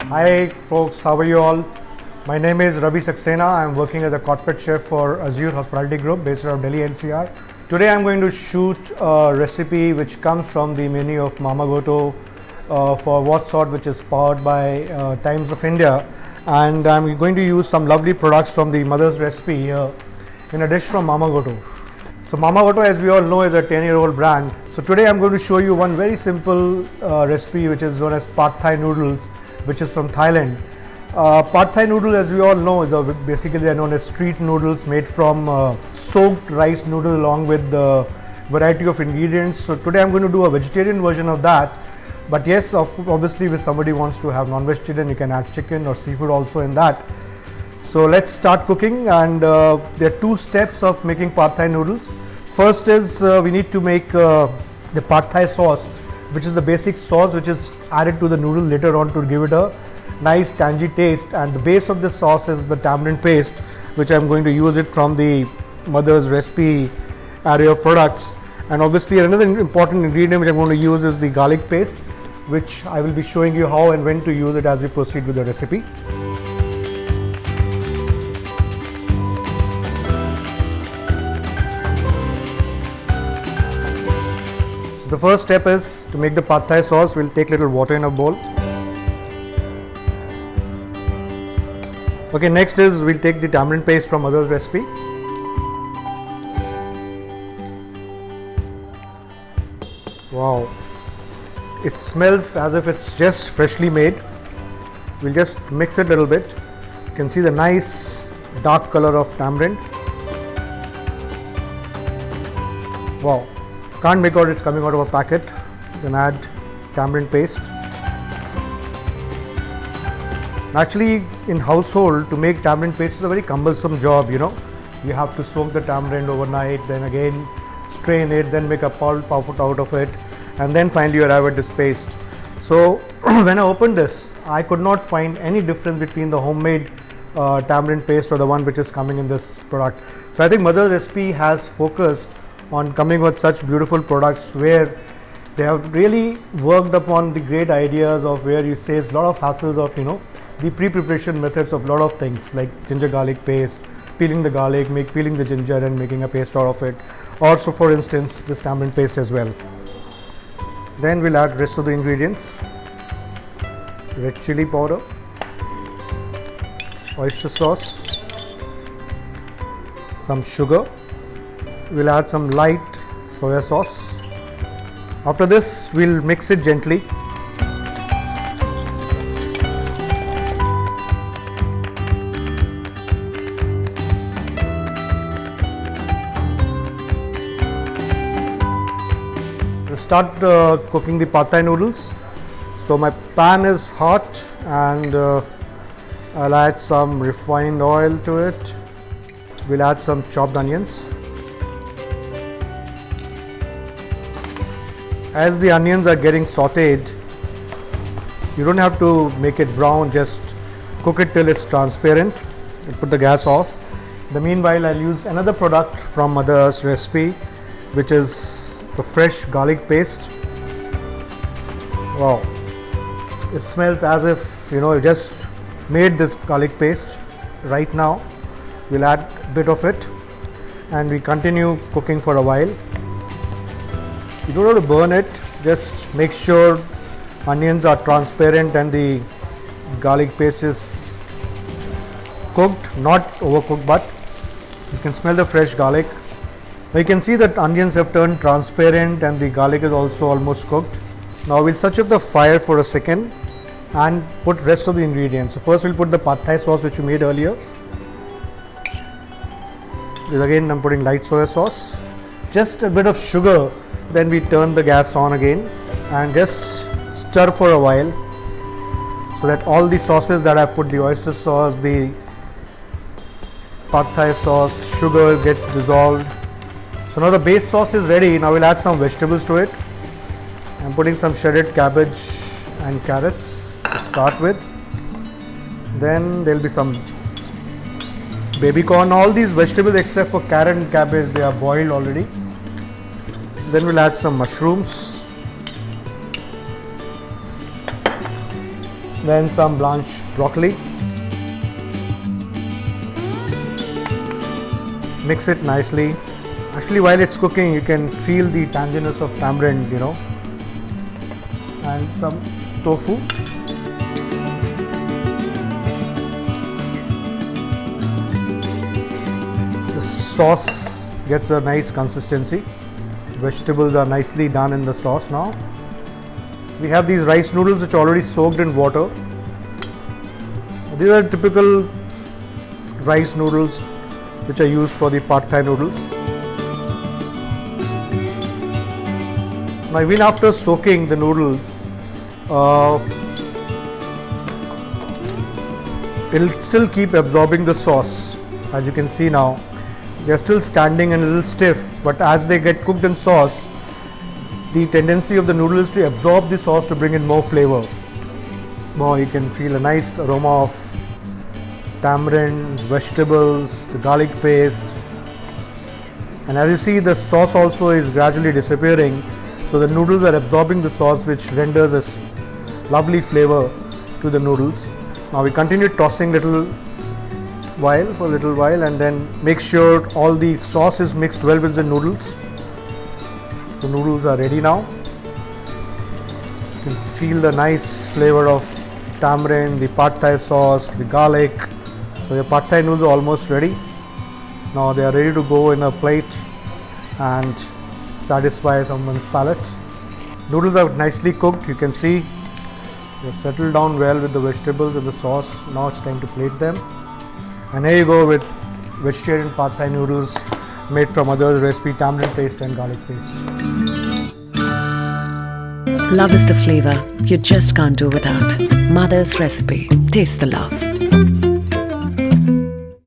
Hi folks, how are you all? My name is Ravi Saxena. I am working as a corporate chef for Azure Hospitality Group based out of Delhi NCR. Today I am going to shoot a recipe which comes from the menu of Mama Goto for WhatSort, which is powered by Times of India, and I am going to use some lovely products from the mother's recipe here in a dish from Mama Goto. So Mama Goto, as we all know, is a 10-year-old brand. So today I'm going to show you one very simple recipe which is known as Pad Thai noodles, which is from Thailand. Pad Thai noodle, as we all know, is basically they're known as street noodles made from soaked rice noodle along with the variety of ingredients. So today I'm going to do a vegetarian version of that. But yes, obviously if somebody wants to have non-vegetarian, you can add chicken or seafood also in that. So let's start cooking, and there are two steps of making Pad Thai noodles. First is we need to make the Pad Thai sauce, which is the basic sauce which is added to the noodle later on to give it a nice tangy taste, and the base of the sauce is the tamarind paste, which I'm going to use it from the mother's recipe area of products. And obviously another important ingredient which I'm going to use is the garlic paste, which I will be showing you how and when to use it as we proceed with the recipe. The first step is to make the Pad Thai sauce. We'll take little water in a bowl. Okay, next is we'll take the tamarind paste from mother's recipe. Wow, it smells as if it's just freshly made. We'll just mix it a little bit. You can see the nice dark color of tamarind. Wow, can't make out it's coming out of a packet. Then add tamarind paste. Actually, in household, to make tamarind paste is a very cumbersome job, you know. You have to soak the tamarind overnight, then again strain it, then make a pulp out of it, and then finally you arrive at this paste. So when I opened this, I could not find any difference between the homemade tamarind paste or the one which is coming in this product. So I think mother's recipe has focused on coming with such beautiful products where they have really worked upon the great ideas of where you save a lot of hassles of, you know, the pre-preparation methods of a lot of things like ginger garlic paste, peeling the garlic, peeling the ginger and making a paste out of it. Also, for instance, this tamarind paste as well. Then we'll add rest of the ingredients: red chili powder, oyster sauce, some sugar. We'll add some light soya sauce. After this, we'll mix it gently. Start cooking the Pad Thai noodles. So my pan is hot, and I'll add some refined oil to it. We'll add some chopped onions. As the onions are getting sauteed, you don't have to make it brown, just cook it till it's transparent and put the gas off. In the meanwhile, I'll use another product from mother's recipe, which is the fresh garlic paste. Wow, it smells as if, you know, you just made this garlic paste right now. We'll add a bit of it and we continue cooking for a while. You don't have to burn it, just make sure onions are transparent and the garlic paste is cooked, not overcooked, but you can smell the fresh garlic. Now you can see that onions have turned transparent and the garlic is also almost cooked. Now we'll switch up the fire for a second and put rest of the ingredients. So first we'll put the Pad Thai sauce which we made earlier. This again I'm putting light soya sauce, just a bit of sugar. Then we turn the gas on again and just stir for a while so that all the sauces that I put, the oyster sauce, the Pad Thai sauce, sugar gets dissolved. So now the base sauce is ready. Now we'll add some vegetables to it. I'm putting some shredded cabbage and carrots to start with. Then there'll be some baby corn. All these vegetables except for carrot and cabbage, they are boiled already. Then we'll add some mushrooms. Then some blanched broccoli. Mix it nicely. Actually, while it's cooking, you can feel the tanginess of tamarind, and some tofu. The sauce gets a nice consistency. Vegetables are nicely done in the sauce now. We have these rice noodles which are already soaked in water. These are typical rice noodles which are used for the pad thai noodles. Now, even after soaking the noodles, it'll still keep absorbing the sauce. As you can see now, they are still standing and a little stiff, but as they get cooked in sauce, the tendency of the noodles to absorb the sauce to bring in more flavor. Now you can feel a nice aroma of tamarind, vegetables, the garlic paste, and as you see, the sauce also is gradually disappearing, so the noodles are absorbing the sauce, which renders this lovely flavor to the noodles. Now we continue tossing for a little while, and then make sure all the sauce is mixed well with the noodles. The noodles are ready now. You can feel the nice flavor of tamarind, the pad thai sauce, the garlic. So your pad thai noodles are almost ready. Now they are ready to go in a plate and satisfy someone's palate. Noodles are nicely cooked. You can see they have settled down well with the vegetables and the sauce. Now it's time to plate them. And here you go with vegetarian pad thai noodles made from Mother's recipe, tamarind paste and garlic paste. Love is the flavor you just can't do without. Mother's recipe. Taste the love.